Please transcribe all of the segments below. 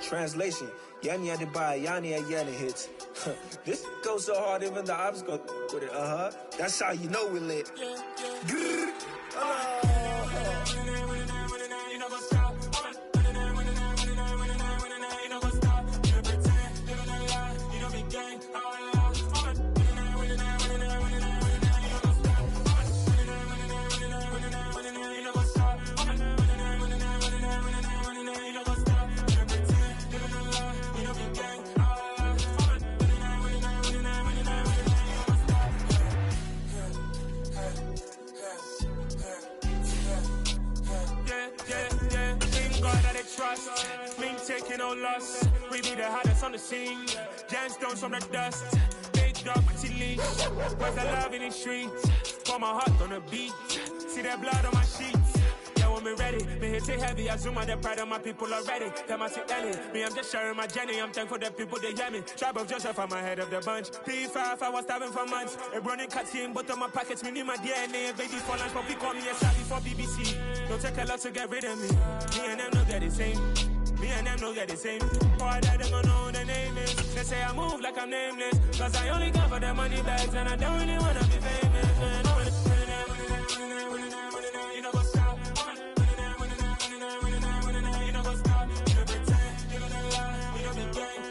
Translation, Yani Adebayo, Yani Ayana hits. This goes so hard, even the ops go with it. That's how you know we're lit. Taking no loss, we be the hottest on the scene. Gemstones from the dust, big dog with leash. Where's the love in the streets? Pour my heart on the beat. See that blood on my sheets. Yeah, when we ready, me hit it heavy. I zoom on the pride of my people already. Tell my sit Ellie, me I'm just sharing my journey. I'm thankful that people they hear me. Tribe of Joseph, I'm ahead of the bunch. P5, I was starving for months. A running cutscene, but on my pockets, me need my DNA. Baby for lunch, but we call me a savvy for BBC. Don't take a lot to get rid of me. Me and them don't get the same. Me and them don't get the same. Boy, that them don't know who the name is. They say I move like I'm nameless. Cause I only come for the money bags and I don't really wanna be famous. You know what's up? You know what's up? You know pretend, you know the lie, you know the gang.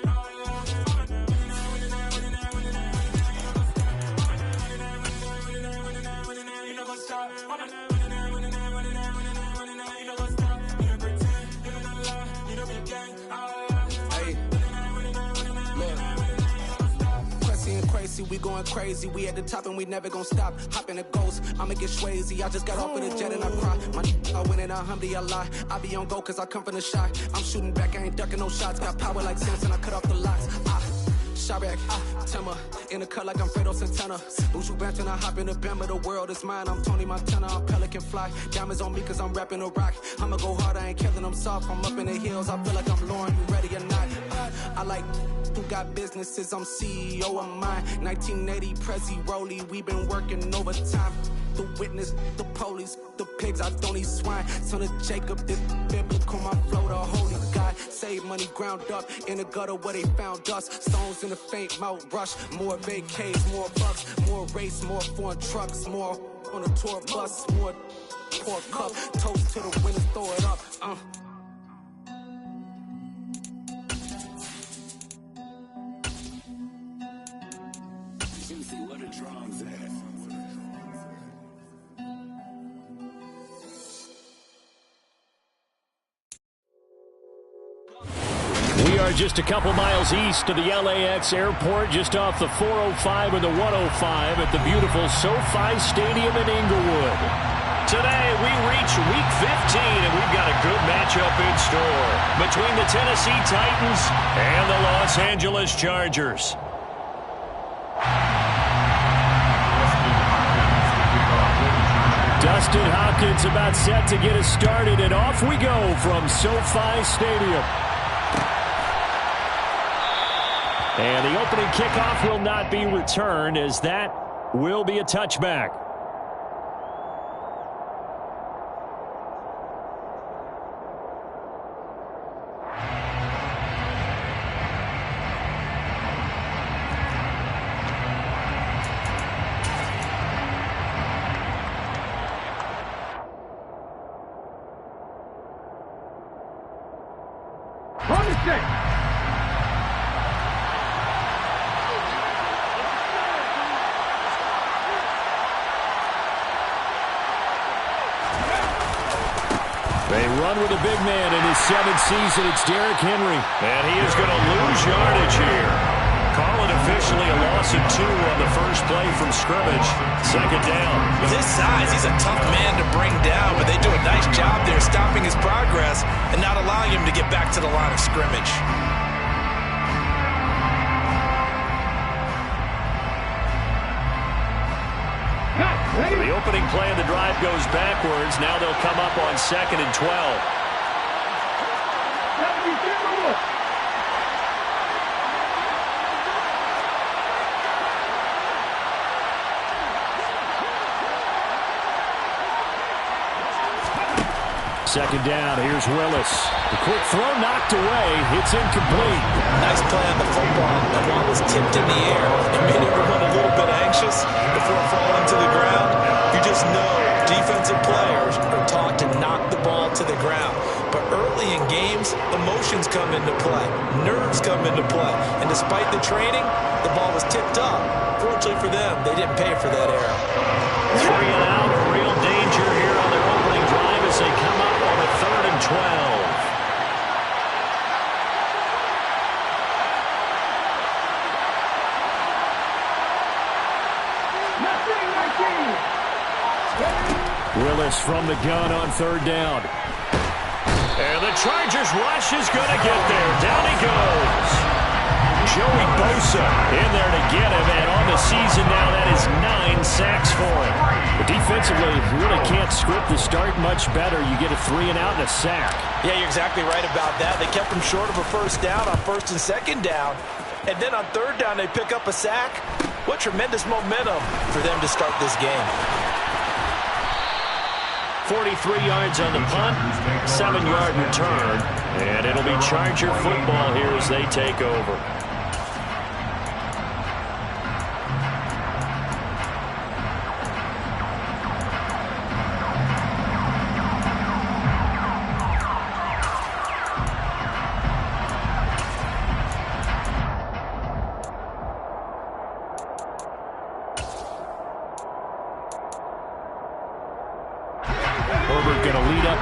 You know what's up? We going crazy, we at the top and we never gonna stop. Hop in a ghost, I'ma get swayzy. I just got off of the jet and I cry. I win it, alhamdulillah. I be on go cause I come from the shot. I'm shooting back, I ain't ducking no shots. Got power like Samson, I cut off the locks. Shabak, Timmer, in the cut like I'm Fredo Santana. Buju Banton, I hop in the Bama, the world is mine. I'm Tony Montana, I'm Pelican Fly. Diamonds on me cause I'm rapping a rock. I'ma go hard, I ain't killing them soft. I'm up in the hills, I feel like I'm Lauren, you ready or not? I like who got businesses, I'm CEO of mine. 1980 Prezi Rolly, we been working overtime. The witness, the police, the pigs, I don't eat swine. Son of Jacob, this biblical, my flow, the holy God. Save money ground up in the gutter where they found us. Stones in the faint mouth rush. More vacays, more bucks, more race, more foreign trucks, more on a tour bus, more pour cup. Toast to the winners, throw it up. We are just a couple miles east of the LAX airport, just off the 405 and the 105 at the beautiful SoFi Stadium in Inglewood. Today, we reach Week 15, and we've got a good matchup in store between the Tennessee Titans and the Los Angeles Chargers. Dustin Hopkins about set to get us started, and off we go from SoFi Stadium. And the opening kickoff will not be returned, as that will be a touchback. With a big man in his 7th season, it's Derrick Henry. And he is going to lose yardage here. Call it officially a loss of 2 on the first play from scrimmage. Second down. With his size, he's a tough man to bring down, but they do a nice job there stopping his progress and not allowing him to get back to the line of scrimmage. The opening play of the drive goes backwards. Now they'll come up on 2nd and 12. Second down, here's Willis. The quick throw knocked away. It's incomplete. Nice play on the football. The ball was tipped in the air and made everyone a little bit anxious before falling to the ground. You just know defensive players are taught to knock the ball to the ground. But early in games, emotions come into play. Nerves come into play. And despite the training, the ball was tipped up. Fortunately for them, they didn't pay for that error. 3 and out, real danger here on their opening drive as they come up on a 3rd and 12. Willis from the gun on 3rd down. And the Chargers rush is going to get there. Down he goes. Joey Bosa in there to get him, and on the season now, that is 9 sacks for him. But defensively, you really can't script the start much better. You get a 3 and out and a sack. Yeah, you're exactly right about that. They kept him short of a 1st down on 1st and 2nd down. And then on 3rd down, they pick up a sack. What tremendous momentum for them to start this game. 43 yards on the punt, 7-yard return, and it'll be Charger football here as they take over.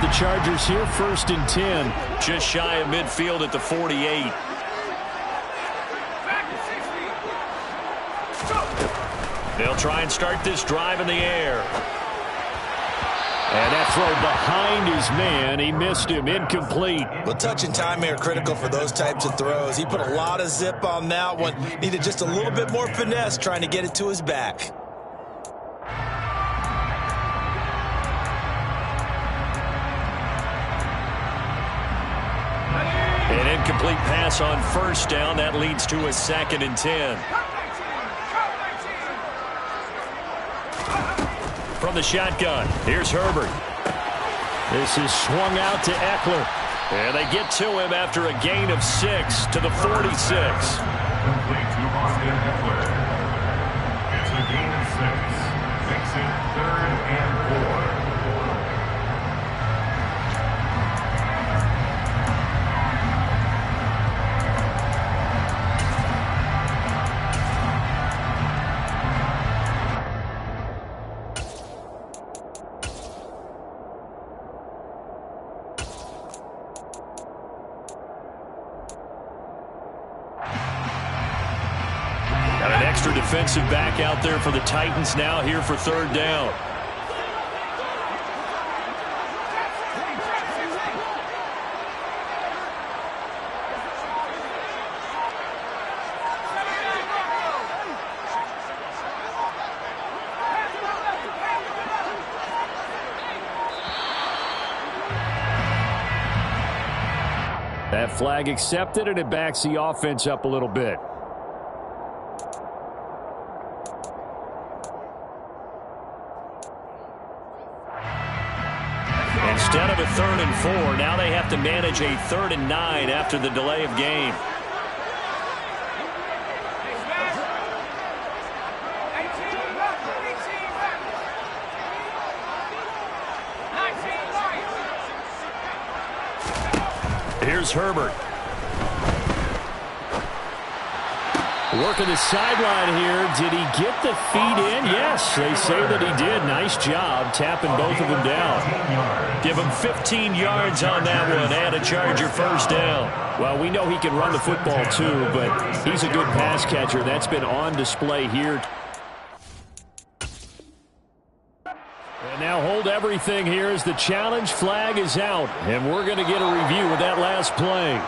The Chargers here, 1st and 10. Just shy of midfield at the 48. They'll try and start this drive in the air. And that throw behind his man. He missed him. Incomplete. Well, touch and timing are critical for those types of throws. He put a lot of zip on that one. Needed just a little bit more finesse trying to get it to his back. An incomplete pass on 1st down. That leads to a 2nd and 10. From the shotgun, here's Herbert. This is swung out to Eckler. And they get to him after a gain of 6 to the 46. Complete to Austin Eckler. It's a gain of 6. Makes it 3rd and 4. Defensive back out there for the Titans now here for 3rd down. That flag accepted, and it backs the offense up a little bit. Instead of a 3rd and 4, now they have to manage a 3rd and 9 after the delay of game. Here's Herbert. Working the sideline here. Did he get the feet in? Yes, they say that he did. Nice job tapping both of them down. Give him 15 yards on that one and a Charger 1st down. Well, we know he can run the football too, but he's a good pass catcher. That's been on display here. And now hold everything here as the challenge flag is out. And we're going to get a review of that last play.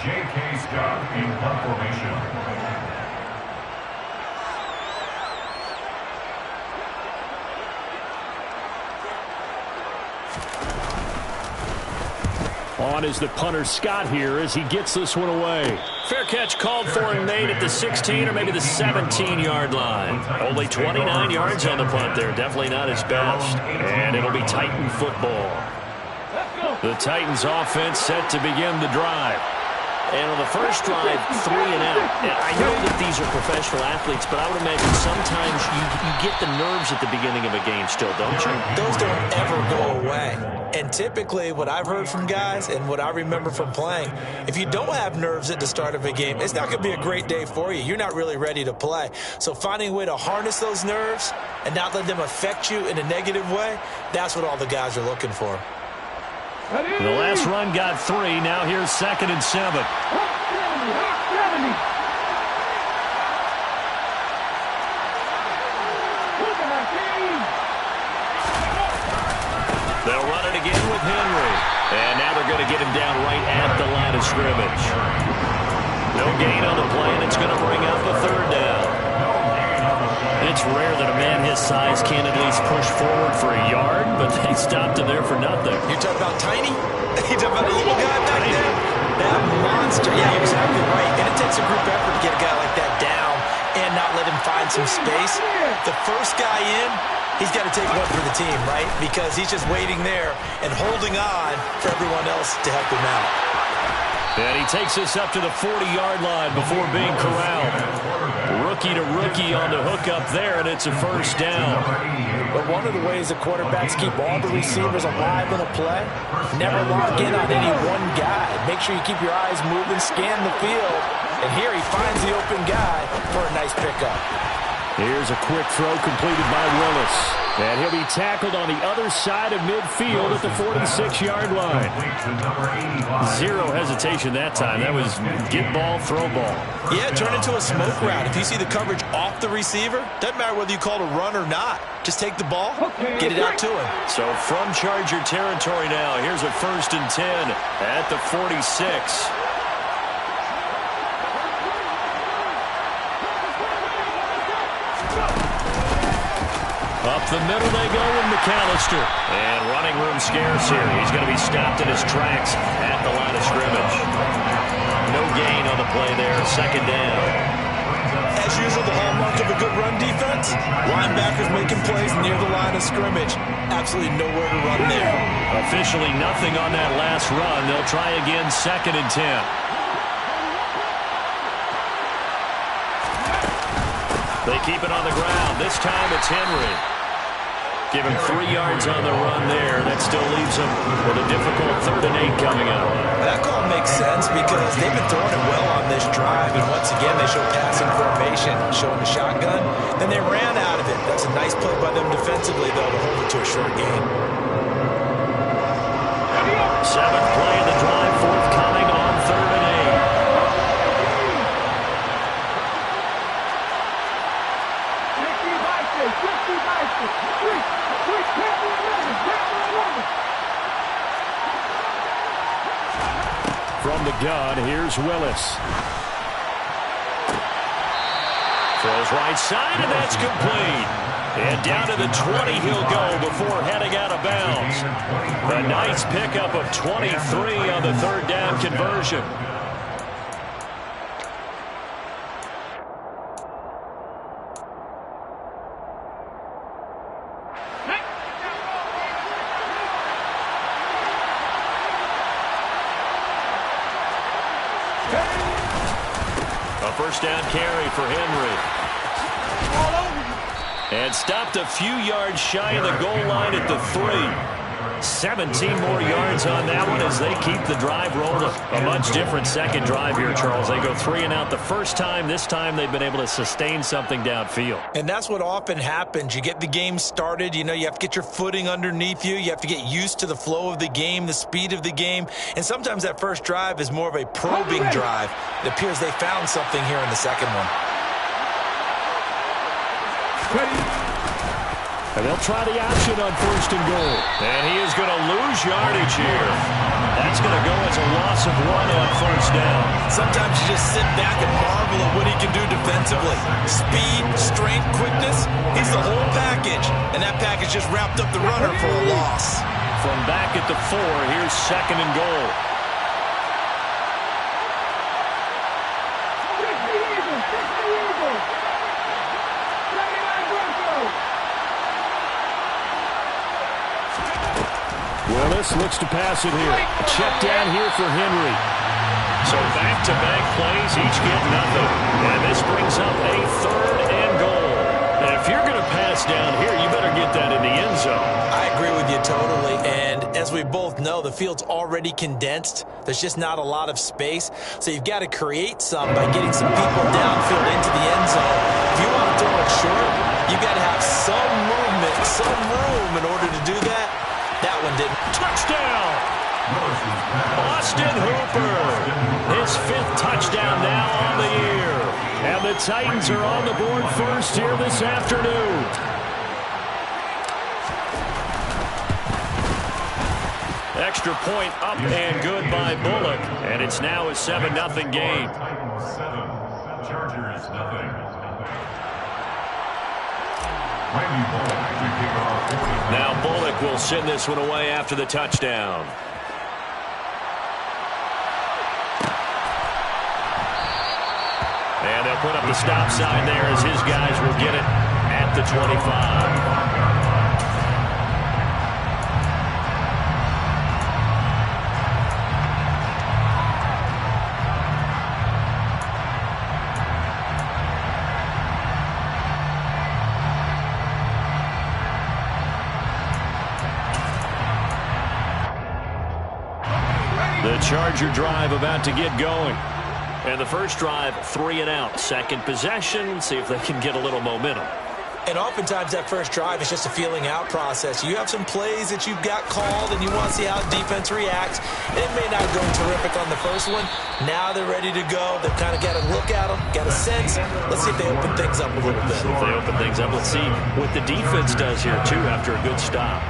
J.K. Scott in punt formation. On is the punter Scott here as he gets this one away. Fair catch called for and made at the 16 or maybe the 17-yard line. Only 29 yards on the punt there. Definitely not his best. And it'll be Titan football. The Titans offense set to begin the drive. And on the first drive, 3 and out. And I know that these are professional athletes, but I would imagine sometimes you get the nerves at the beginning of a game still, don't you? Those don't ever go away. And typically what I've heard from guys and what I remember from playing, if you don't have nerves at the start of a game, it's not going to be a great day for you. You're not really ready to play. So finding a way to harness those nerves and not let them affect you in a negative way, that's what all the guys are looking for. The last run got 3. Now here's 2nd and 7. They'll run it again with Henry. And now they're going to get him down right at the line of scrimmage. No gain on the play, and it's going to bring up the 3rd down. It's rare that a man his size can't at least push forward for a yard, but they stopped him there for nothing. You're talking about Tiny? You're talking about a little guy back there? That monster. Yeah, you're exactly right. And it takes a group effort to get a guy like that down and not let him find some space. The first guy in, he's got to take one for the team, right? Because he's just waiting there and holding on for everyone else to help him out. And he takes us up to the 40-yard line before being corralled. Rookie to rookie on the hook up there, and it's a 1st down. But one of the ways the quarterbacks keep all the receivers alive in a play, never lock in on any one guy. Make sure you keep your eyes moving, scan the field, and here he finds the open guy for a nice pickup. Here's a quick throw completed by Willis. And he'll be tackled on the other side of midfield at the 46-yard line. 0 hesitation that time. That was get ball, throw ball. Yeah, turn into a smoke route. If you see the coverage off the receiver, doesn't matter whether you call it a run or not. Just take the ball, get it out to him. So from Charger territory now, here's a 1st and 10 at the 46. Up the middle they go with McAllister. And running room scarce here. He's going to be stopped in his tracks at the line of scrimmage. No gain on the play there. 2nd down. As usual, the hallmark of a good run defense, linebackers making plays near the line of scrimmage. Absolutely nowhere to run there. Officially nothing on that last run. They'll try again 2nd and 10. They keep it on the ground. This time it's Henry. Give him 3 yards on the run there. That still leaves him with a difficult 3rd and 8 coming up. That call makes sense because they've been throwing it well on this drive. And once again, they show passing formation, showing the shotgun. Then they ran out of it. That's a nice play by them defensively, though, to hold it to a short gain. 7th play of the drive, forthcoming on 3rd and 8. From the gun, here's Willis. Throws right side, and that's complete. And down to the 20 he'll go before heading out of bounds. A nice pickup of 23 on the 3rd down conversion. A 1st down carry for Henry. And stopped a few yards shy of the goal line at the 3. 17 more yards on that one as they keep the drive rolling. A much different 2nd drive here, Charles. They go 3 and out the first time. This time they've been able to sustain something downfield. And that's what often happens. You get the game started. You know, you have to get your footing underneath you. You have to get used to the flow of the game, the speed of the game. And sometimes that first drive is more of a probing drive. It appears they found something here in the 2nd one. And they'll try the option on 1st and goal. And he is going to lose yardage here. That's going to go as a loss of 1 on 1st down. Sometimes you just sit back and marvel at what he can do defensively. Speed, strength, quickness, he's the whole package. And that package just wrapped up the runner for a loss. From back at the 4, here's 2nd and goal. Willis looks to pass it here. A check down here for Henry. So back-to-back plays, each get nothing. And this brings up a 3rd and goal. And if you're going to pass down here, you better get that in the end zone. I agree with you totally. And as we both know, the field's already condensed. There's just not a lot of space. So you've got to create some by getting some people downfield into the end zone. If you want to throw it short, you've got to have some movement, some room in order to do that. That one didn't. Touchdown! Austin Hooper. His 5th touchdown now on the year. And the Titans are on the board first here this afternoon. Extra point up and good by Bullock. And it's now a 7-0 game. Titans 7, Chargers nothing. Now Bullock will send this one away after the touchdown. And they'll put up the stop sign there as his guys will get it at the 25. The Charger drive about to get going. And the first drive, 3 and out. Second possession, see if they can get a little momentum. And oftentimes that first drive is just a feeling out process. You have some plays that you've got called and you want to see how the defense reacts. It may not go terrific on the first one. Now they're ready to go. They've kind of got to look at them, got a sense. Let's see if they open things up a little bit. If they open things up, let's see what the defense does here, too, after a good stop.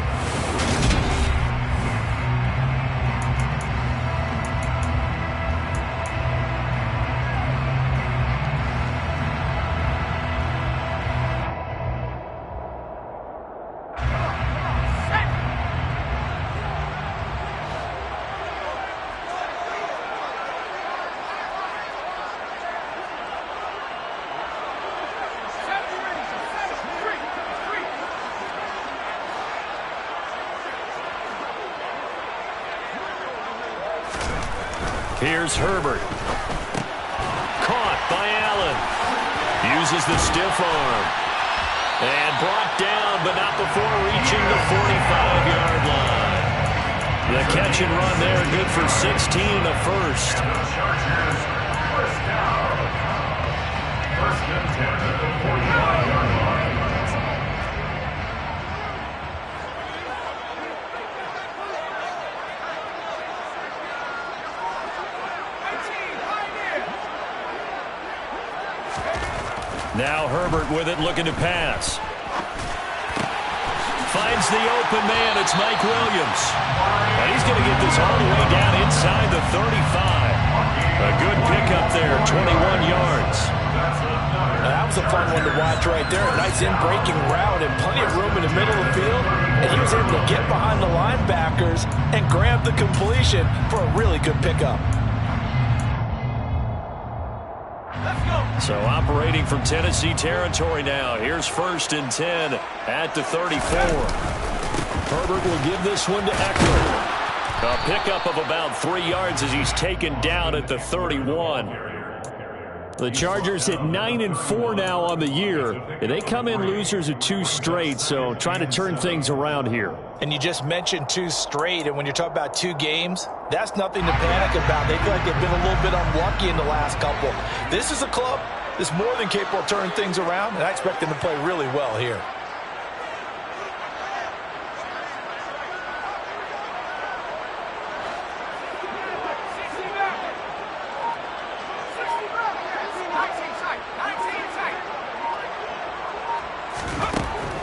Here's Herbert. Caught by Allen. Uses the stiff arm. And brought down, but not before reaching the 45-yard line. The catch and run there, good for 16 and a first. First down. First and 10 at the 45-yard line. Now Herbert with it, looking to pass. Finds the open man. It's Mike Williams. And he's going to get this all the way down inside the 35. A good pickup there, 21 yards. Now, that was a fun one to watch right there. A nice in-breaking route and plenty of room in the middle of the field. And he was able to get behind the linebackers and grab the completion for a really good pickup. So operating from Tennessee territory now. Here's 1st and 10 at the 34. Herbert will give this one to Eckler. A pickup of about 3 yards as he's taken down at the 31. The Chargers hit 9-4 now on the year. And they come in losers of 2 straight, so trying to turn things around here. And you just mentioned 2 straight, and when you're talking about 2 games, that's nothing to panic about. They feel like they've been a little bit unlucky in the last couple. This is a club that's more than capable of turning things around, and I expect them to play really well here.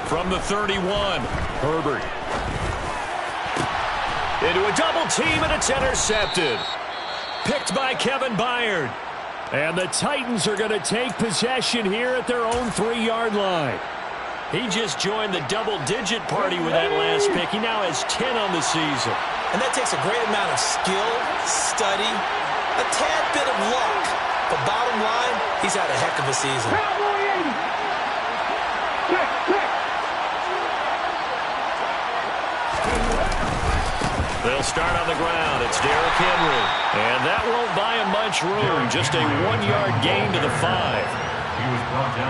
From the 31, Herbert. Into a double team, and it's intercepted. Picked by Kevin Byard. And the Titans are going to take possession here at their own 3-yard line. He just joined the double-digit party with that last pick. He now has 10 on the season. And that takes a great amount of skill, study, a tad bit of luck. But bottom line, he's had a heck of a season. They'll start on the ground. It's Derrick Henry. And that won't buy him much room. Just a 1-yard gain to the 5.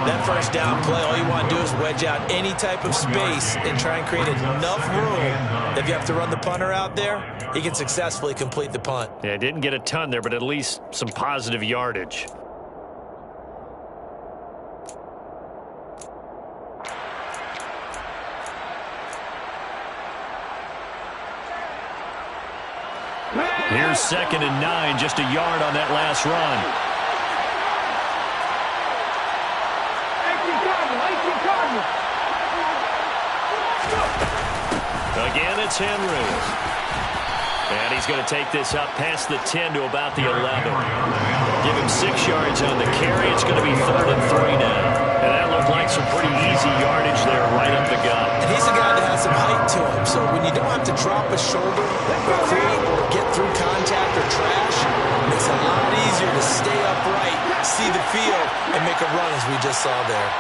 That first down play, all you want to do is wedge out any type of space and try and create enough room. If you have to run the punter out there, he can successfully complete the punt. Yeah, didn't get a ton there, but at least some positive yardage. Here's 2nd and 9, just a yard on that last run. Again, it's Henry. And he's going to take this up past the 10 to about the 11. Give him 6 yards on the carry. It's going to be 3rd and 3 now. And that looked like some pretty easy yardage there right up the gut. And he's a guy that has some height to him. So when you don't have to drop a shoulder free or get through contact or trash, it makes it a lot easier to stay upright, see the field, and make a run as we just saw there.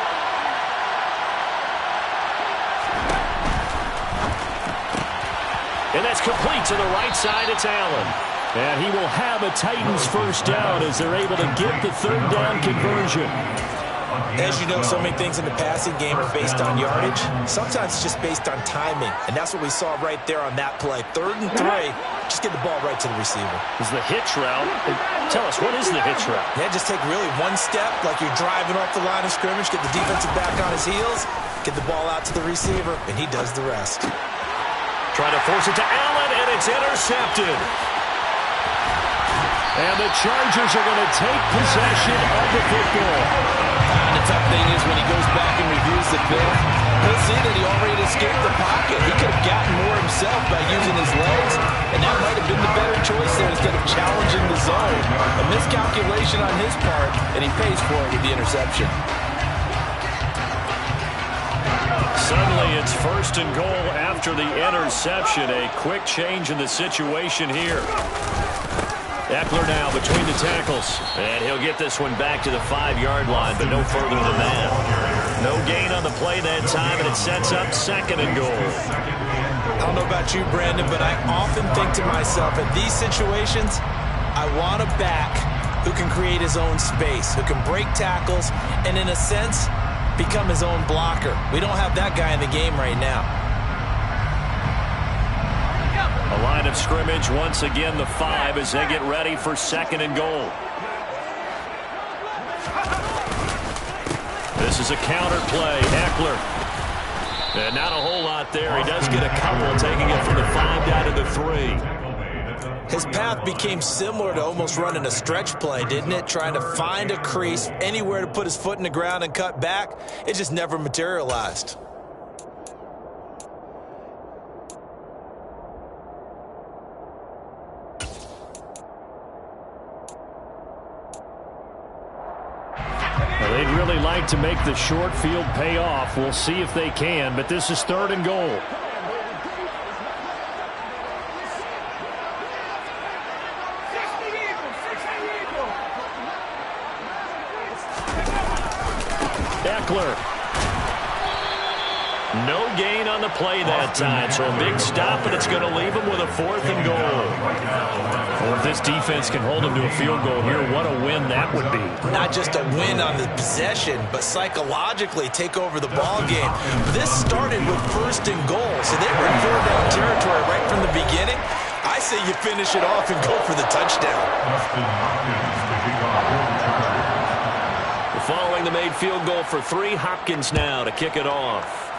And that's complete to the right side. It's Allen. And he will have a Titans first down as they're able to get the 3rd down conversion. As you know, so many things in the passing game are based on yardage. Sometimes it's just based on timing. And that's what we saw right there on that play. 3rd and 3. Just get the ball right to the receiver. Is the hitch route. Tell us, what is the hitch route? Yeah, just take really one step like you're driving off the line of scrimmage, get the defensive back on his heels, get the ball out to the receiver, and he does the rest. Trying to force it to Allen, and it's intercepted. And the Chargers are going to take possession of the football. And the tough thing is when he goes back and reviews the film, he'll see that he already escaped the pocket. He could have gotten more himself by using his legs, and that might have been the better choice there instead of challenging the zone. A miscalculation on his part, and he pays for it with the interception. Suddenly it's 1st and goal after the interception. A quick change in the situation here. Eckler now between the tackles. And he'll get this one back to the 5-yard line, but no further than that. No gain on the play that time, and it sets up 2nd and goal. I don't know about you, Brandon, but I often think to myself, in these situations, I want a back who can create his own space, who can break tackles, and in a sense, become his own blocker. We don't have that guy in the game right now. A line of scrimmage, once again the 5 as they get ready for 2nd and goal. This is a counter play. Eckler. And not a whole lot there. He does get a couple, taking it from the 5 down to the 3. His path became similar to almost running a stretch play, didn't it? Trying to find a crease, anywhere to put his foot in the ground and cut back. It just never materialized. Well, they'd really like to make the short field pay off. We'll see if they can, but this is 3rd and goal. Eckler. No gain on the play that time, so a big stop, and it's going to leave him with a 4th and goal. Well, if this defense can hold him to a field goal here, what a win that would be. Not just a win on the possession, but psychologically take over the ball game. This started with 1st and goal, so they were in 4-down territory right from the beginning. I say you finish it off and go for the touchdown. Following the made field goal for 3, Hopkins now to kick it off.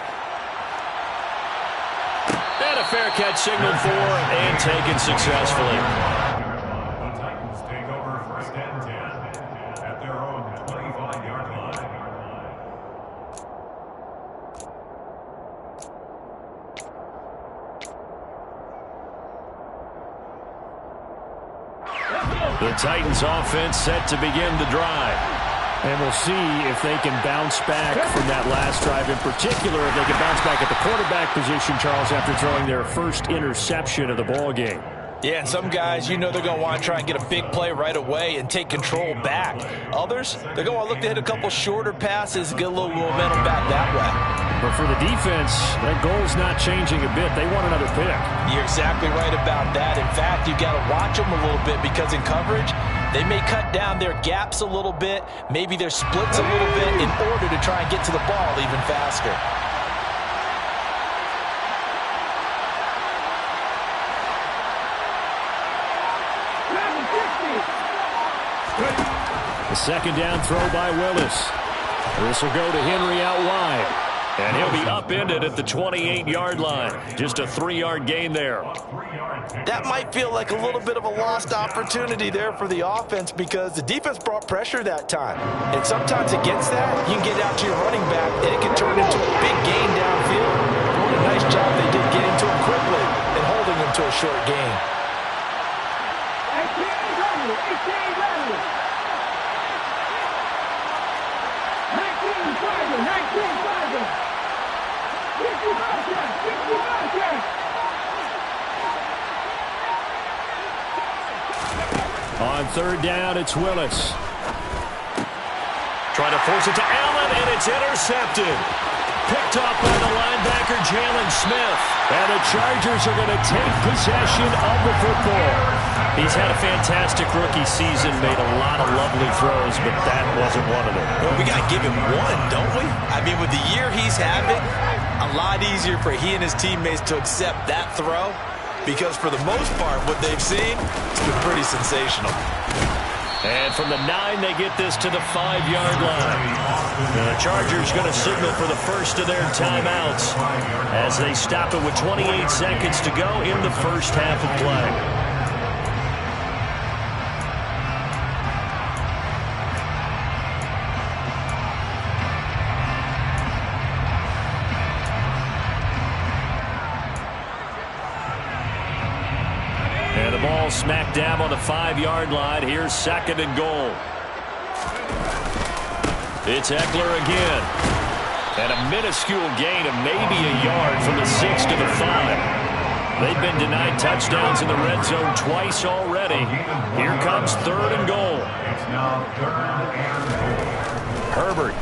And a fair catch signaled for and taken successfully. The Titans take over 1st and 10 at their own 25-yard line. The Titans offense set to begin the drive. And we'll see if they can bounce back from that last drive. In particular, if they can bounce back at the quarterback position, Charles, after throwing their first interception of the ball game. Yeah, and some guys, you know they're going to want to try and get a big play right away and take control back. Others, they're going to look to hit a couple shorter passes, get a little momentum back that way. But for the defense, that goal's not changing a bit. They want another pick. You're exactly right about that. In fact, you've got to watch them a little bit because in coverage, they may cut down their gaps a little bit, maybe their splits a little bit in order to try and get to the ball even faster. The second down throw by Willis. This will go to Henry out wide. And he'll be upended at the 28-yard line. Just a 3-yard gain there. That might feel like a little bit of a lost opportunity there for the offense because the defense brought pressure that time. And sometimes against that, you can get out to your running back and it can turn into a big gain downfield. What a nice job they did getting to him quickly and holding him to a short gain. 19-5. On third down, it's Willis. Trying to force it to Allen, and it's intercepted. Picked off by the linebacker, Jalen Smith. And the Chargers are going to take possession of the football. He's had a fantastic rookie season, made a lot of lovely throws, but that wasn't one of them. Well, we got to give him one, don't we? I mean, with the year he's having, a lot easier for he and his teammates to accept that throw because for the most part, what they've seen, it's been pretty sensational. And from the 9, they get this to the 5-yard line. The Chargers going to signal for the first of their timeouts as they stop it with 28 seconds to go in the first half of play. And the ball smack dab on the 5-yard line. Here's second and goal. It's Eckler again. And a minuscule gain of maybe a yard from the 6 to the 5. They've been denied touchdowns in the red zone twice already. Here comes third and goal. It's now third and goal. Herbert.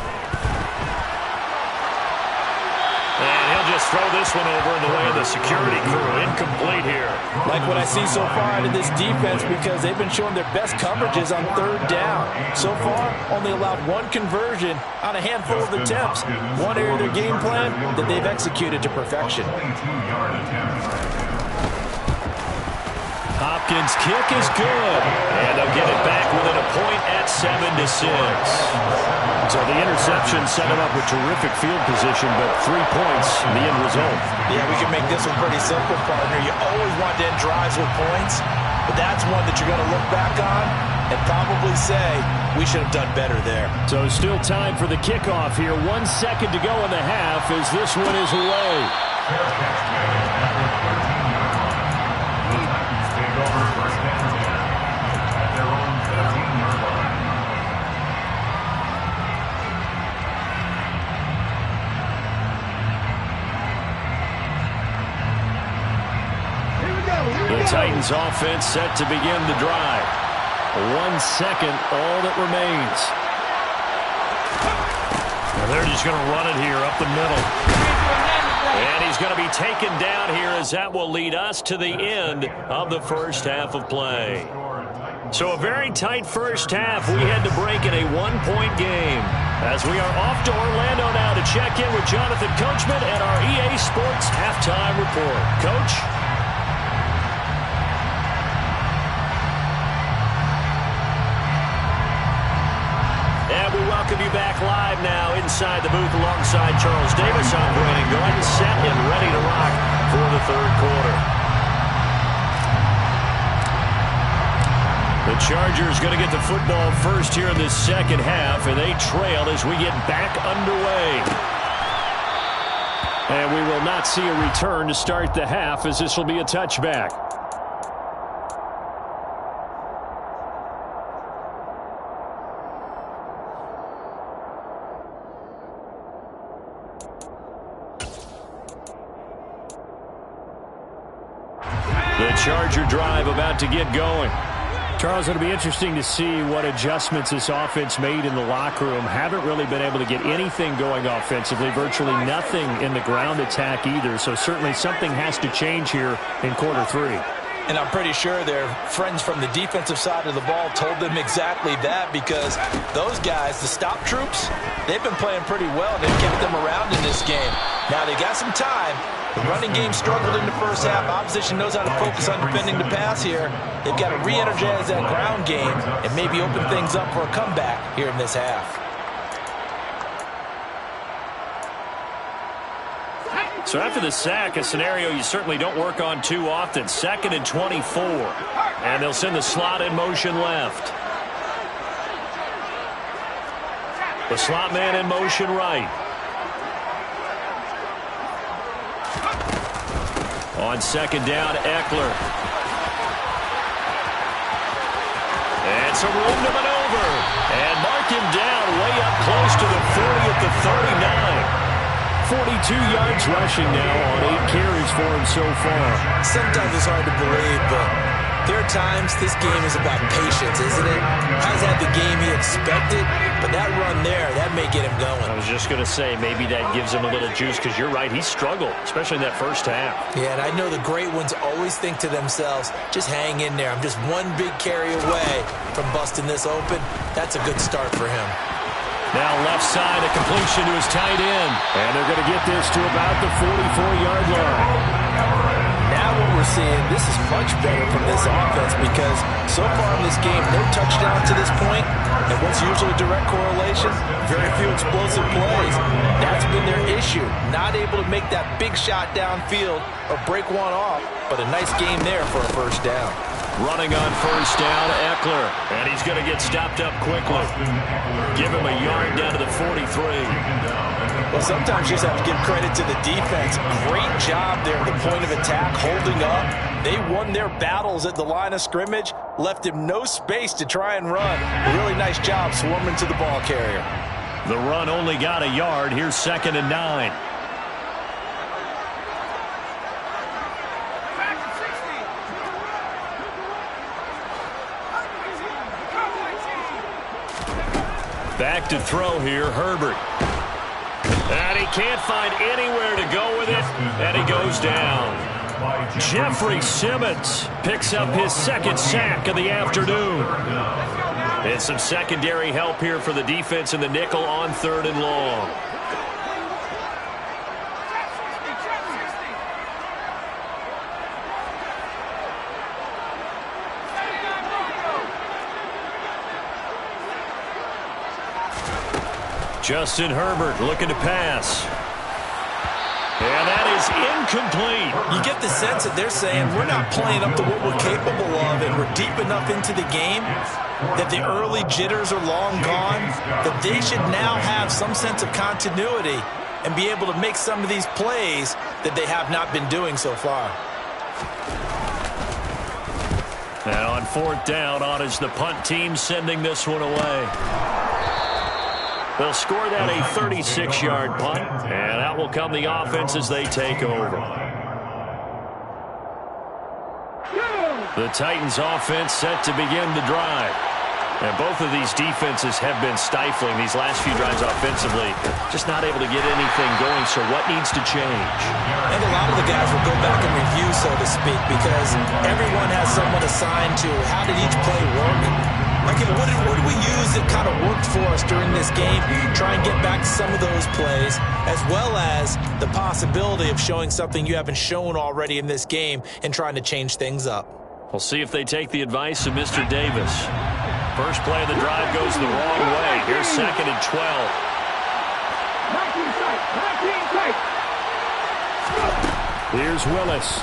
And he'll just throw this one over in the way of the security crew. Incomplete here. Like what I see so far out of this defense because they've been showing their best coverages on third down. So far, only allowed one conversion on a handful of attempts. One area of their game plan that they've executed to perfection. Hopkins' kick is good. And they'll get it back within a point at 7-6. So the interception set him up with terrific field position, but 3 points in the end result. Yeah, we can make this one pretty simple, partner. You always want to end drives with points, but that's one that you're going to look back on and probably say, we should have done better there. So still time for the kickoff here. 1 second to go in the half as this one is away. The Titans offense set to begin the drive. 1 second, all that remains. And they're just going to run it here up the middle. And he's going to be taken down here as that will lead us to the end of the first half of play. So a very tight first half. We had to break in a 1-point game. As we are off to Orlando now to check in with Jonathan Coachman and our EA Sports Halftime Report. Coach? And we welcome you back live now inside the booth alongside Charles Davis. I'm Brandon Gordon, set and ready to rock for the third quarter. The Chargers going to get the football first here in this second half, and they trail as we get back underway. And we will not see a return to start the half as this will be a touchback. The Charger drive about to get going. Charles, it'll be interesting to see what adjustments this offense made in the locker room. Haven't really been able to get anything going offensively, virtually nothing in the ground attack either. So certainly something has to change here in quarter 3. And I'm pretty sure their friends from the defensive side of the ball told them exactly that, because those guys, the stop troops, they've been playing pretty well. They've kept them around in this game. Now they got some time. The running game struggled in the first half. Opposition knows how to focus on defending the pass here. They've got to re-energize that ground game and maybe open things up for a comeback here in this half. So after the sack, a scenario you certainly don't work on too often. 2nd and 24. And they'll send the slot in motion left. The slot man in motion right. On 2nd down, Eckler. And some room to maneuver. And mark him down way up close to the 40 at the 39. 42 yards rushing now on 8 carries for him so far. Sometimes it's hard to believe, but there are times this game is about patience, isn't it? Hasn't had the game he expected, but that run there, that may get him going. I was just going to say, maybe that gives him a little juice, because you're right, he struggled, especially in that first half. Yeah, and I know the great ones always think to themselves, just hang in there. I'm just one big carry away from busting this open. That's a good start for him. Now left side, a completion to his tight end. And they're going to get this to about the 44-yard line. Now what we're seeing, this is much better from this offense, because so far in this game, no touchdown to this point. And what's usually a direct correlation? Very few explosive plays. That's been their issue. Not able to make that big shot downfield or break one off, but a nice game there for a first down. Running on first down, Eckler. And he's going to get stopped up quickly. Give him a yard down to the 43. Well, sometimes you just have to give credit to the defense. Great job there at the point of attack, holding up. They won their battles at the line of scrimmage, left him no space to try and run. Really nice job swarming to the ball carrier. The run only got a yard. Here's 2nd and 9. Back to throw here, Herbert. And he can't find anywhere to go with it, and he goes down. Jeffrey Simmons picks up his 2nd sack of the afternoon. And some secondary help here for the defense in the nickel on 3rd and long. Justin Herbert looking to pass. And that is incomplete. You get the sense that they're saying we're not playing up to what we're capable of, and we're deep enough into the game that the early jitters are long gone, that they should now have some sense of continuity and be able to make some of these plays that they have not been doing so far. And on 4th down, on is the punt team sending this one away. They'll score that a 36-yard punt, and out will come the offense as they take over. The Titans offense set to begin the drive. And both of these defenses have been stifling these last few drives offensively. Just not able to get anything going, so what needs to change? And a lot of the guys will go back and review, so to speak, because everyone has someone assigned to how did each play work. Like, what did we use that kind of worked for us during this game? Try and get back to some of those plays, as well as the possibility of showing something you haven't shown already in this game and trying to change things up. We'll see if they take the advice of Mr. Davis. First play of the drive goes the wrong way. Here's 2nd and 12. Here's Willis.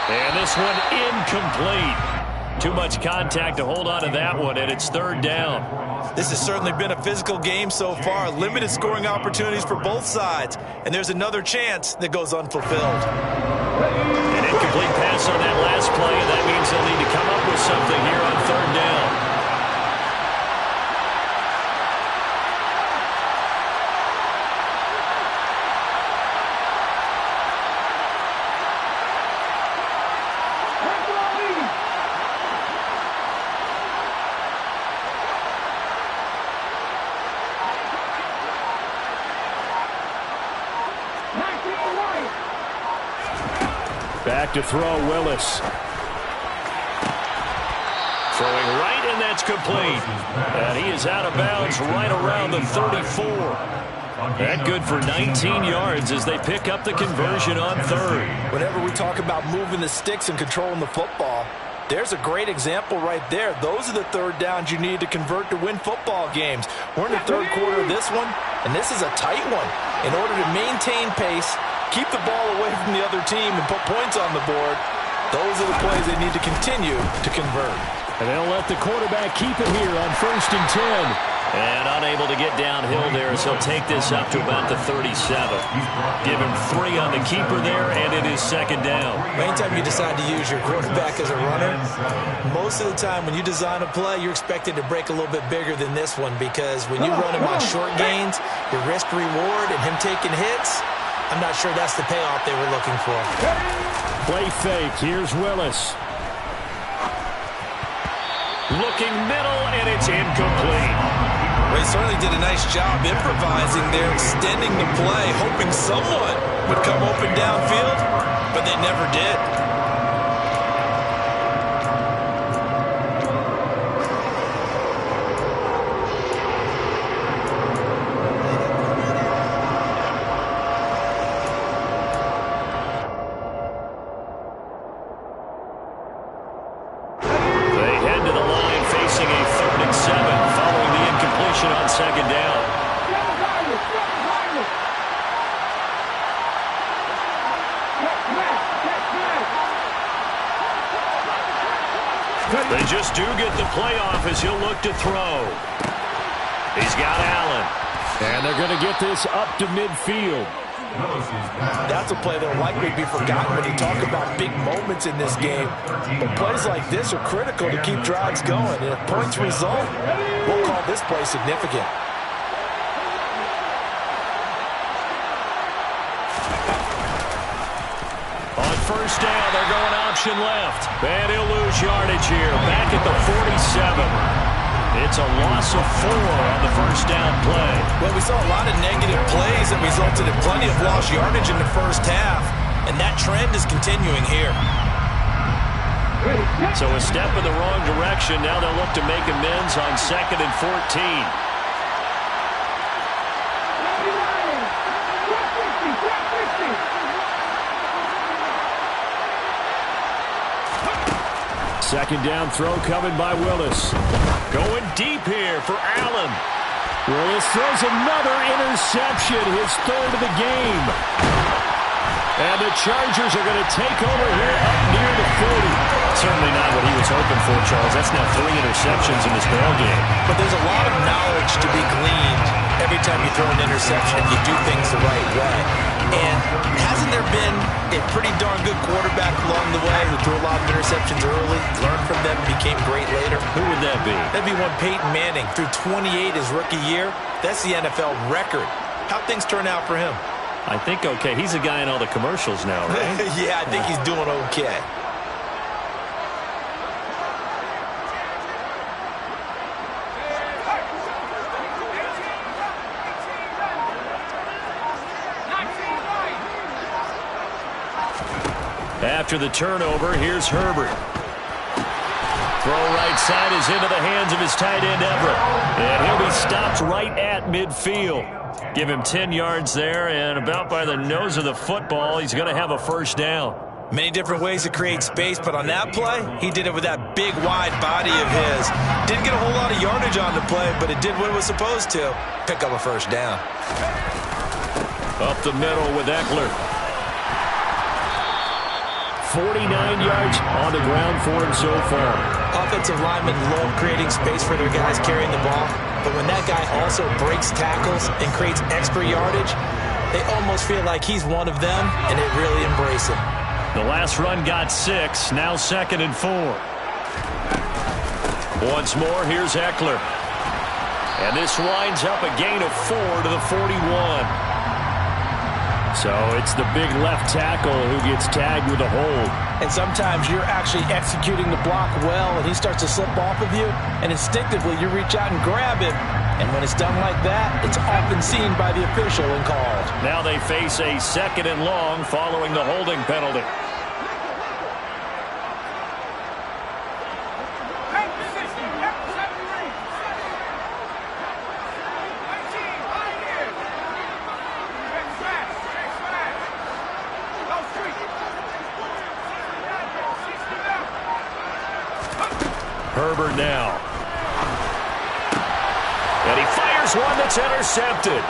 And this one incomplete. Too much contact to hold on to that one, and it's 3rd down. This has certainly been a physical game so far. Limited scoring opportunities for both sides. And there's another chance that goes unfulfilled. An incomplete pass on that last play, and that means they'll need to come up with something here on 3rd down. Back to throw, Willis. Throwing right, and that's complete. And he is out of bounds right around the 34. That good for 19 yards as they pick up the conversion on third. Whenever we talk about moving the sticks and controlling the football, there's a great example right there. Those are the third downs you need to convert to win football games. We're in the third quarter of this one, and this is a tight one. In order to maintain pace, keep the ball away from the other team, and put points on the board, those are the plays they need to continue to convert. And they'll let the quarterback keep it here on 1st and 10. And unable to get downhill there as he'll take this up to about the 37. Give him 3 on the keeper there, and it is 2nd down. Anytime you decide to use your quarterback as a runner, most of the time when you design a play, you're expected to break a little bit bigger than this one, because when you run him on short gains, your risk-reward and him taking hits, I'm not sure that's the payoff they were looking for. Play fake. Here's Willis. Looking middle, and it's incomplete. They certainly did a nice job improvising there, extending the play, hoping someone would come open downfield, but they never did. On 2nd down. They just do get the playoff as he'll look to throw. He's got Allen. And they're going to get this up to midfield. That's a play that will likely be forgotten when you talk about big moments in this game. But plays like this are critical to keep drives going. And if points result, we'll call this play significant. On 1st down, they're going option left. And he'll lose yardage here. Back at the 47. It's a loss of 4 on the 1st down play. Well, we saw a lot of negative plays that resulted in plenty of lost yardage in the first half, and that trend is continuing here. So a step in the wrong direction. Now they'll look to make amends on 2nd and 14. Second down throw coming by Willis. Going deep here for Allen. Willis throws another interception, his 3rd of the game. And the Chargers are going to take over here up near the 40. Certainly not what he was hoping for, Charles. That's now 3 interceptions in this ball game. But there's a lot of knowledge to be gleaned every time you throw an interception. You do things the right way. And hasn't there been a pretty darn good quarterback along the way who threw a lot of interceptions early, learned from them, and became great later? Who would that be? That'd be one Peyton Manning. Threw 28 his rookie year. That's the NFL record. How'd things turn out for him? I think okay. He's a guy in all the commercials now, right? Yeah, I think he's doing okay. After the turnover, here's Herbert. Throw right side is into the hands of his tight end, Everett. And he'll be stopped right at midfield. Give him 10 yards there, and about by the nose of the football, he's going to have a 1st down. Many different ways to create space, but on that play, he did it with that big, wide body of his. Didn't get a whole lot of yardage on the play, but it did what it was supposed to. Pick up a 1st down. Up the middle with Eckler. 49 yards on the ground for him so far. Offensive linemen love creating space for their guys carrying the ball, but when that guy also breaks tackles and creates extra yardage, they almost feel like he's one of them, and they really embrace it. The last run got 6, now 2nd and 4. Once more, here's Eckler. And this winds up a gain of 4 to the 41. So it's the big left tackle who gets tagged with a hold. And sometimes you're actually executing the block well, and he starts to slip off of you, and instinctively you reach out and grab him, And when it's done like that, it's often seen by the official and called. Now they face a 2nd and long following the holding penalty. Herbert now. And he fires one that's intercepted.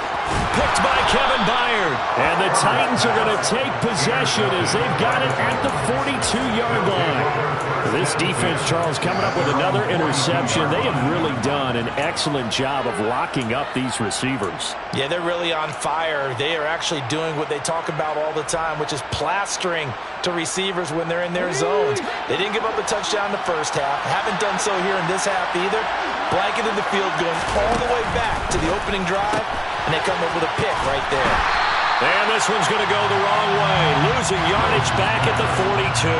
Picked by Kevin Byard. And the Titans are going to take possession as they've got it at the 42-yard line. This defense, Charles, coming up with another interception. They have really done an excellent job of locking up these receivers. Yeah, they're really on fire. They are actually doing what they talk about all the time, which is plastering to receivers when they're in their zones. They didn't give up a touchdown in the first half. Haven't done so here in this half either. Blanketed the field going all the way back to the opening drive, and they come up with a pick right there. And this one's going to go the wrong way. Losing yardage back at the 42.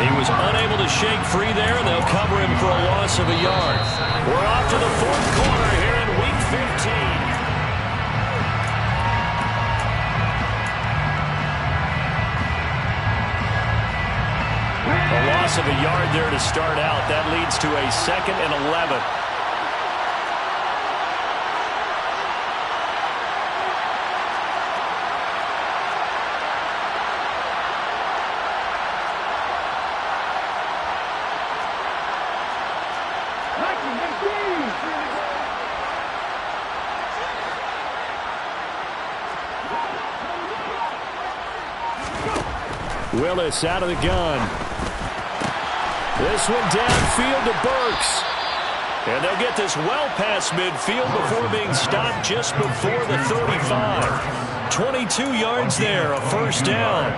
He was unable to shake free there, and they'll cover him for a loss of a yard. We're off to the 4th quarter here in Week 15. A loss of a yard there to start out. That leads to a 2nd and 11. Willis out of the gun. This one downfield to Burks. And they'll get this well past midfield before being stopped just before the 35. 22 yards there, a 1st down.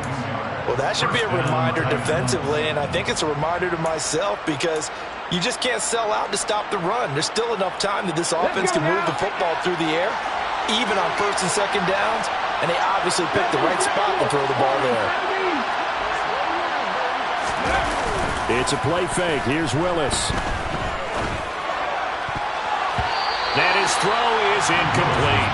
Well, that should be a reminder defensively, and I think it's a reminder to myself because you just can't sell out to stop the run. There's still enough time that this offense can move the football through the air, even on 1st and 2nd downs, and they obviously picked the right spot to throw the ball there. It's a play fake. Here's Willis. And his throw is incomplete.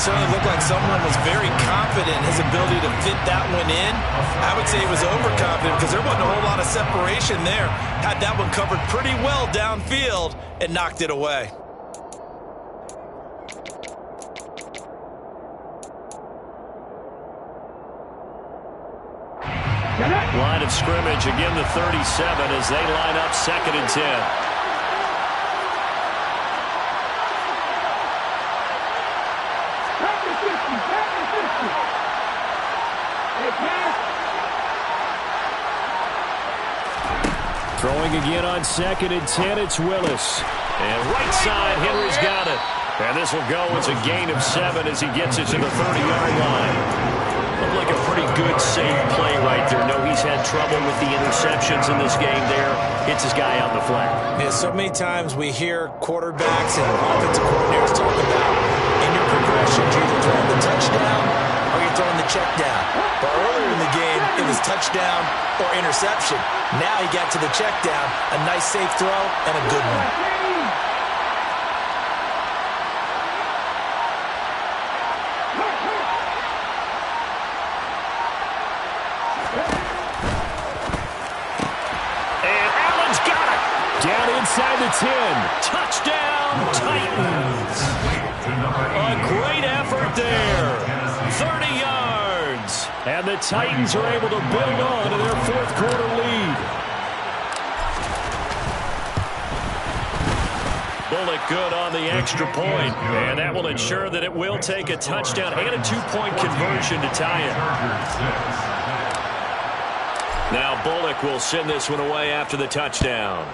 Certainly looked like someone was very confident in his ability to fit that one in. I would say he was overconfident because there wasn't a whole lot of separation there. Had that one covered pretty well downfield and knocked it away. Line of scrimmage, again the 37 as they line up 2nd and 10. Throwing again on 2nd and 10, it's Willis. And right side, Henry's got it. And this will go as a gain of 7 as he gets it to the 30-yard line. Looked like a pretty good, safe play right there. No, he's had trouble with the interceptions in this game there. Hits his guy out in the flat. Yeah, so many times we hear quarterbacks and offensive coordinators talk about in your progressions, you're either throwing the touchdown or you're throwing the check down. But earlier in the game, it was touchdown or interception. Now he got to the check down, a nice safe throw and a good one. Inside the 10. Touchdown, Titans. A great effort there. 30 yards. And the Titans are able to build on to their 4th quarter lead. Bullock good on the extra point. And that will ensure that it will take a touchdown and a 2-point conversion to tie it. Now Bullock will send this one away after the touchdown.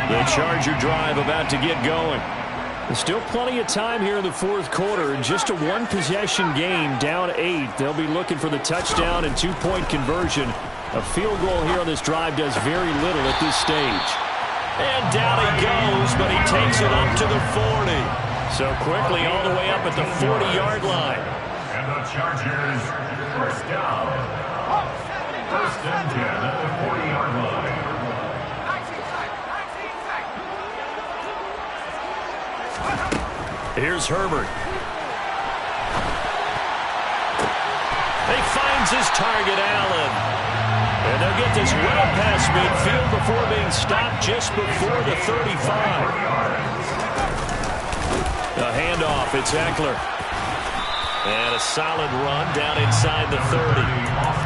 The Charger drive about to get going. There's still plenty of time here in the 4th quarter. Just a 1-possession game, down 8. They'll be looking for the touchdown and 2-point conversion. A field goal here on this drive does very little at this stage. And down he goes, but he takes it up to the 40. So quickly all the way up at the 40-yard line. And the Chargers, first down. First and 10 at the 40-yard line. Here's Herbert. He finds his target, Allen. And they'll get this well past midfield before being stopped just before the 35. A handoff, it's Eckler. And a solid run down inside the 30.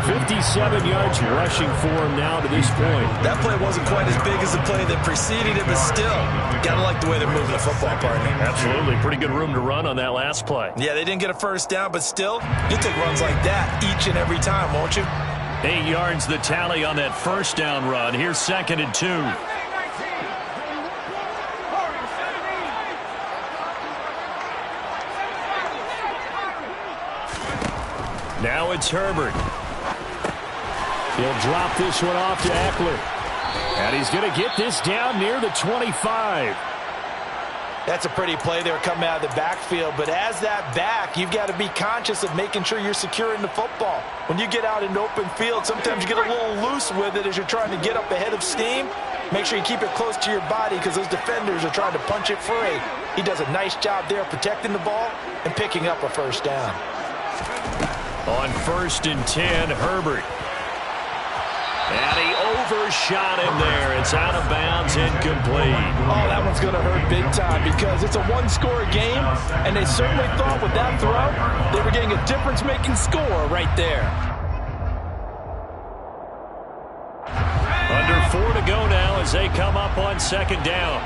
57 yards rushing for him now to this point. That play wasn't quite as big as the play that preceded it, but still, got to like the way they're moving the football, partner. Absolutely. Pretty good room to run on that last play. Yeah, they didn't get a first down, but still, you'll take runs like that each and every time, won't you? 8 yards the tally on that first down run. Here's 2nd and 2. Now it's Herbert. He'll drop this one off to Eckler. And he's going to get this down near the 25. That's a pretty play there coming out of the backfield. But as that back, you've got to be conscious of making sure you're securing the football. When you get out in open field, sometimes you get a little loose with it as you're trying to get up ahead of steam. Make sure you keep it close to your body because those defenders are trying to punch it free. He does a nice job there protecting the ball and picking up a first down. On 1st and 10, Herbert. And he overshot him there. It's out of bounds, incomplete. Oh, that one's going to hurt big time because it's a one-score game, and they certainly thought with that throw they were getting a difference-making score right there. Under 4 to go now as they come up on 2nd down.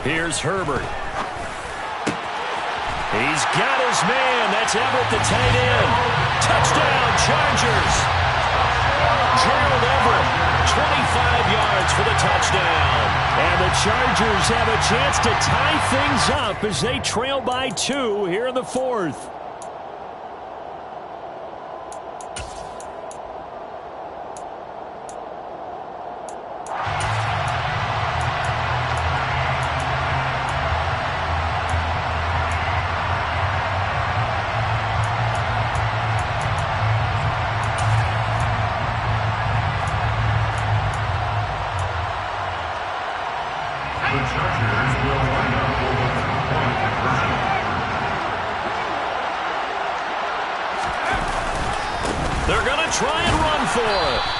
Here's Herbert. He's got his man. That's Everett, the tight end. Touchdown, Chargers. Gerald Everett, 25 yards for the touchdown. And the Chargers have a chance to tie things up as they trail by 2 here in the 4th.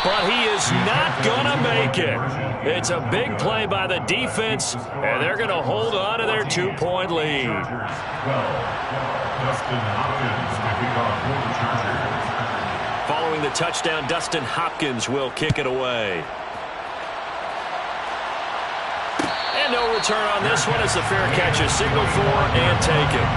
But he is not going to make it. It's a big play by the defense, and they're going to hold on to their 2-point lead. Following the touchdown, Dustin Hopkins will kick it away. And no return on this one as the fair catch is signaled for and taken.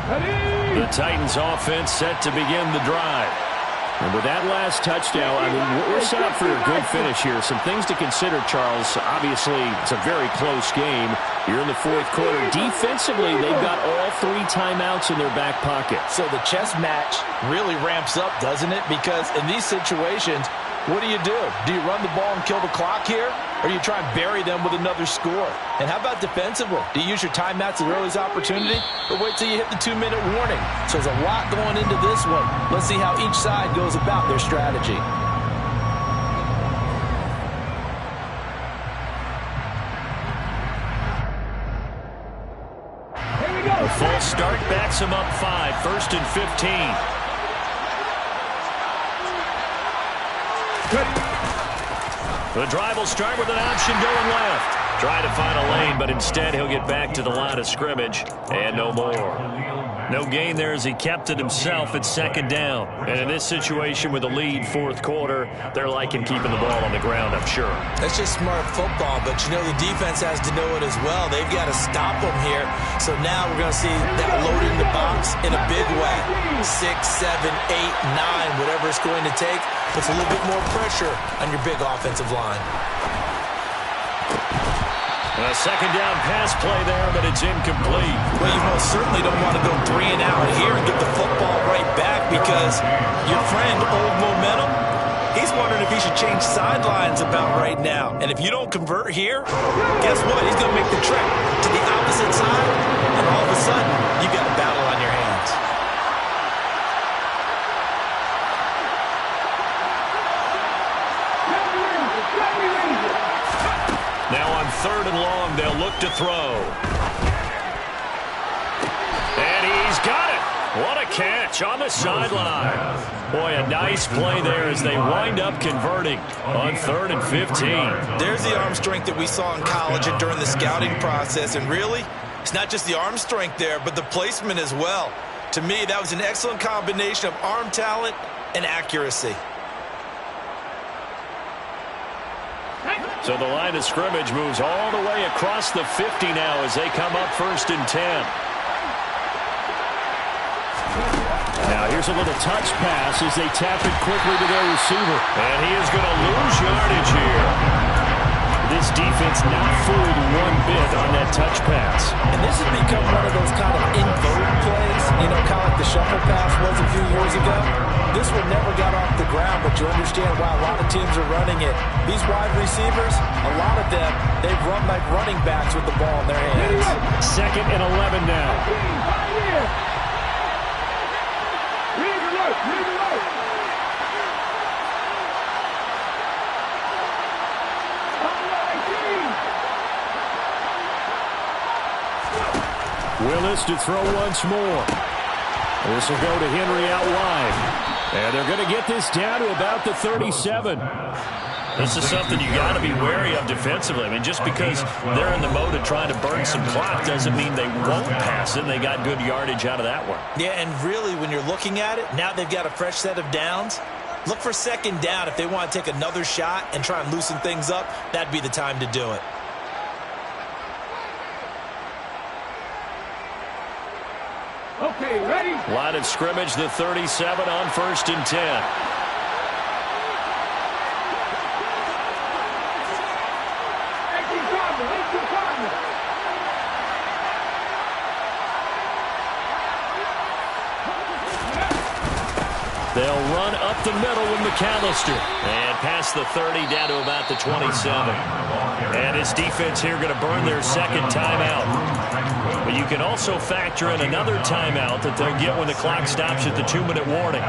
The Titans offense set to begin the drive. And with that last touchdown, I mean, we're set up for a good finish here. Some things to consider, Charles. Obviously, it's a very close game. You're in the 4th quarter. Defensively, they've got all 3 timeouts in their back pocket. So the chess match really ramps up, doesn't it? Because in these situations, what do? Do you run the ball and kill the clock here? Or do you try and bury them with another score? And how about defensively? Do you use your timeouts at the earliest opportunity? Or wait till you hit the 2-minute warning? So there's a lot going into this one. Let's see how each side goes about their strategy. A full start backs him up 5, 1st and 15. The drive will start with an option going left. Try to find a lane, but instead he'll get back to the line of scrimmage and no more. No gain there as he kept it himself at second down. And in this situation with a lead, fourth quarter, they're liking keeping the ball on the ground, I'm sure. That's just smart football, but you know the defense has to know it as well. They've got to stop them here. So now we're going to see that load in the box in a big way. 6, 7, 8, 9, whatever it's going to take, puts a little bit more pressure on your big offensive line. A second down pass play there, but it's incomplete. Well, you most certainly don't want to go 3 and out here and get the football right back because your friend, Old Momentum, he's wondering if he should change sidelines about right now. And if you don't convert here, guess what? He's going to make the trip to the opposite side, and all of a sudden, you've got a battle on your hands. Now on 3rd and long, they'll look to throw. And he's got it. What a catch on the sideline. Boy, a nice play there as they wind up converting on 3rd and 15. There's the arm strength that we saw in college and during the scouting process. And really, it's not just the arm strength there, but the placement as well. To me, that was an excellent combination of arm talent and accuracy. So the line of scrimmage moves all the way across the 50 now as they come up 1st and 10. Now here's a little touch pass as they tap it quickly to their receiver. And he is going to lose yardage here. This defense not fooled one bit on that touch pass. And this has become one of those kind of in-vogue plays, you know, kind of like the shuffle pass was a few years ago. This one never got off the ground, but you understand why a lot of teams are running it. These wide receivers, a lot of them, they've run like running backs with the ball in their hands. 2nd and 11 now. Willis to throw once more. This will go to Henry out wide. And they're going to get this down to about the 37. This is something you got to be wary of defensively. I mean, just because they're in the mode of trying to burn some clock doesn't mean they won't pass it. They got good yardage out of that one. Yeah, and really, when you're looking at it, now they've got a fresh set of downs. Look for 2nd down. If they want to take another shot and try and loosen things up, that'd be the time to do it. Okay, ready? Line of scrimmage, the 37 on 1st and 10. They'll run up the middle with McAllister. And past the 30 down to about the 27. And his defense here going to burn their 2nd timeout. But you can also factor in another timeout that they'll get when the clock stops at the 2-minute warning.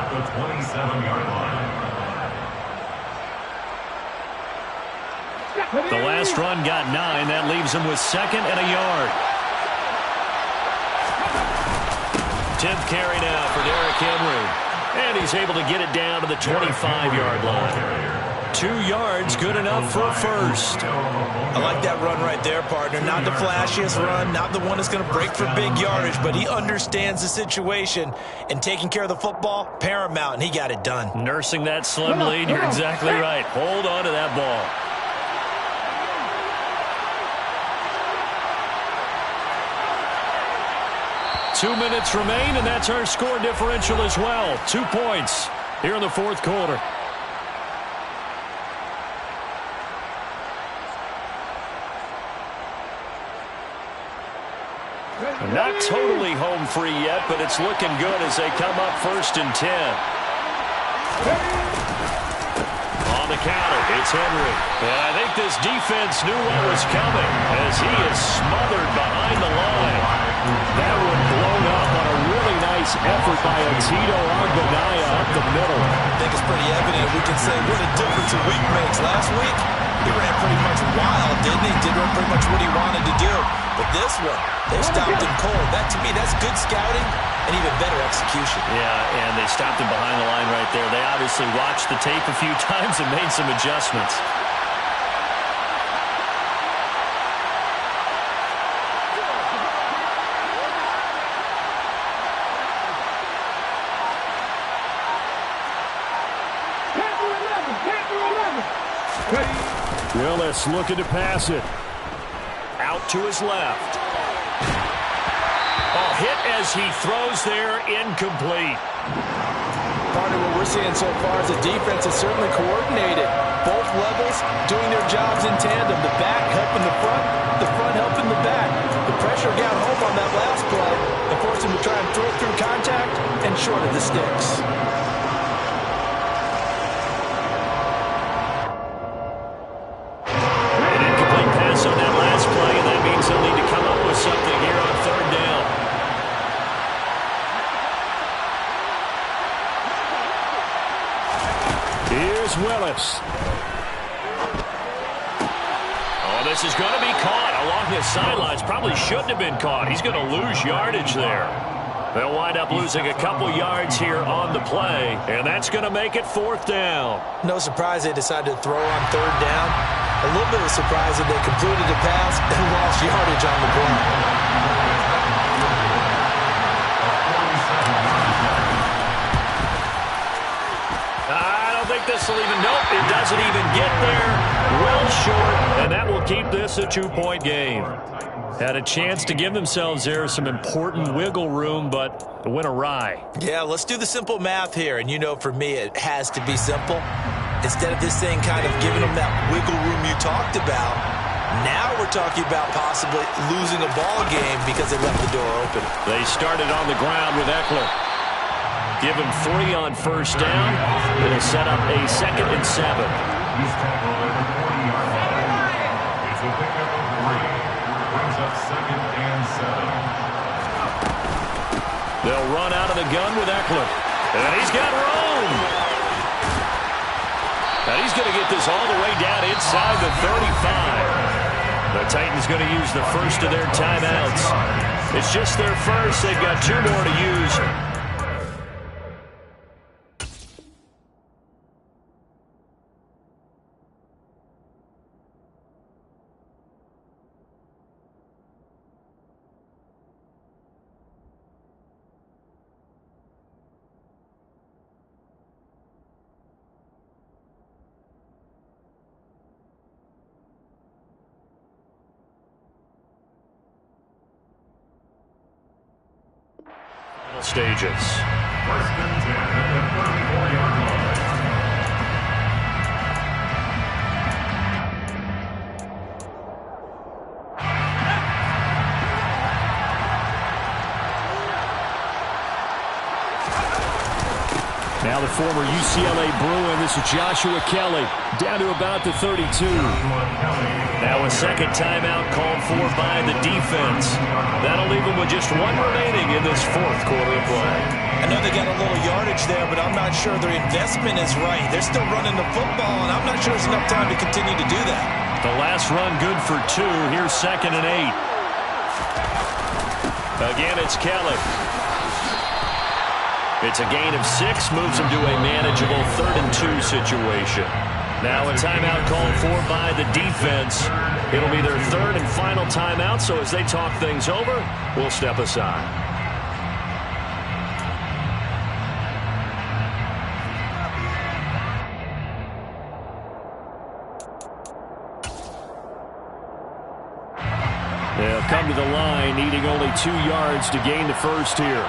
The last run got 9. That leaves them with 2nd and a yard. 10th carry now for Derrick Henry. And he's able to get it down to the 25-yard line. 2 yards, good enough for a first. I like that run right there, partner. Not the flashiest run, not the one that's going to break for big yardage, but he understands the situation, and taking care of the football, paramount, and he got it done. Nursing that slim lead, you're exactly right. Hold on to that ball. Two minutes remain, and that's our score differential as well. 2 points here in the 4th quarter. Not totally home free yet, but it's looking good as they come up 1st and 10. On the counter, it's Henry. And I think this defense knew what was coming as he is smothered behind the line. That one blown up on a really nice effort by Tito Arbanaya up the middle. I think it's pretty evident. We can say what a difference a week makes. Last week, he ran pretty much wild, didn't he? Did pretty much what he wanted to do. But this one, they stopped him cold. That, to me, that's good scouting and even better execution. Yeah, and they stopped him behind the line right there. They obviously watched the tape a few times and made some adjustments. Ready. Willis looking to pass it. Out to his left. Oh, hit as he throws there, incomplete. Part of what we're seeing so far is the defense is certainly coordinated. Both levels doing their jobs in tandem. The back helping the front helping the back. The pressure got home on that last play and forced him to try and throw it through contact and short of the sticks. An incomplete pass on that last play, and that means they'll need to come up with something here on third down. Here's Willis. Oh, this is going to be caught along his sidelines. Probably shouldn't have been caught. He's going to lose yardage there. They'll wind up losing a couple yards here on the play, and that's going to make it fourth down. No surprise they decided to throw on third down. A little bit of a surprise that they completed the pass and lost yardage on the play. This will even, nope, it doesn't even get there. Well short, and that will keep this a 2-point game. Had a chance to give themselves there some important wiggle room, but it went awry. Yeah, let's do the simple math here, and you know for me it has to be simple. Instead of this thing kind of giving them that wiggle room you talked about, now we're talking about possibly losing a ball game because they left the door open. They started on the ground with Eckler. Give him 3 on first down. It'll set up a 2nd and 7. He's tackled at the 40-yard line. It's a pickup of 3. Brings up 2nd and 7. They'll run out of the gun with Eckler. And he's got room. And he's going to get this all the way down inside the 35. The Titans going to use the first of their timeouts. It's just their first. They've got 2 more to use. Stages. 1st and 10 at the 34-yard line. Now the former UCLA Bruin, this is Joshua Kelly, down to about the 32. Now a second timeout called for by the defense. That'll leave them with just 1 remaining in this 4th quarter of play. I know they got a little yardage there, but I'm not sure their investment is right. They're still running the football, and I'm not sure there's enough time to continue to do that. The last run good for 2. Here's 2nd and 8. Again, it's Kelly. It's a gain of 6, moves him to a manageable 3rd and 2 situation. Now a timeout called for by the defense. It'll be their 3rd and final timeout, so as they talk things over, we'll step aside. They'll come to the line, needing only 2 yards to gain the first here.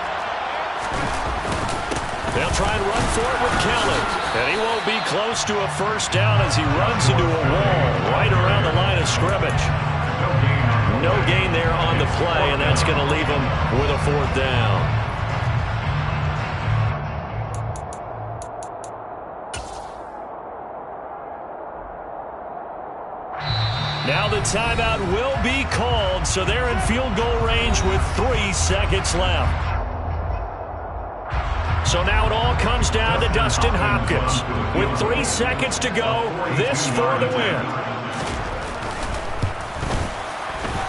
They'll try and run for it with Kelly. And he won't be close to a first down as he runs into a wall right around the line of scrimmage. No gain there on the play, and that's going to leave him with a 4th down. Now the timeout will be called, so they're in field goal range with 3 seconds left. So now it all comes down to Dustin Hopkins. With 3 seconds to go, this for the win.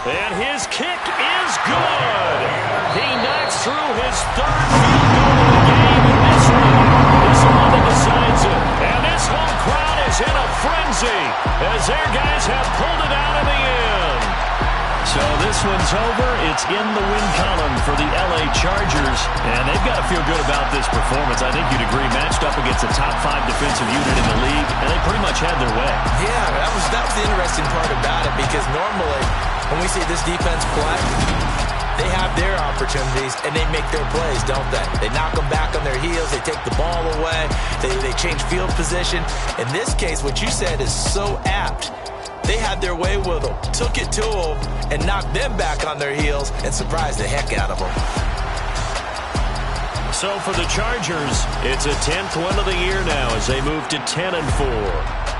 And his kick is good. He knocks through his 3rd field goal of the game, and this one is the one that decides it. And this home crowd is in a frenzy as their guys have pulled it out in the end. So this one's over. It's in the win column for the LA Chargers, and they've got to feel good about this performance. I think you'd agree, matched up against a top 5 defensive unit in the league, and they pretty much had their way. Yeah, here's the interesting part about it, because normally when we see this defense play, they have their opportunities and they make their plays, don't they? They knock them back on their heels. They take the ball away. They change field position. In this case, what you said is so apt. They had their way with them, took it to them, and knocked them back on their heels and surprised the heck out of them. So for the Chargers, it's a 10th win of the year now as they move to 10-4.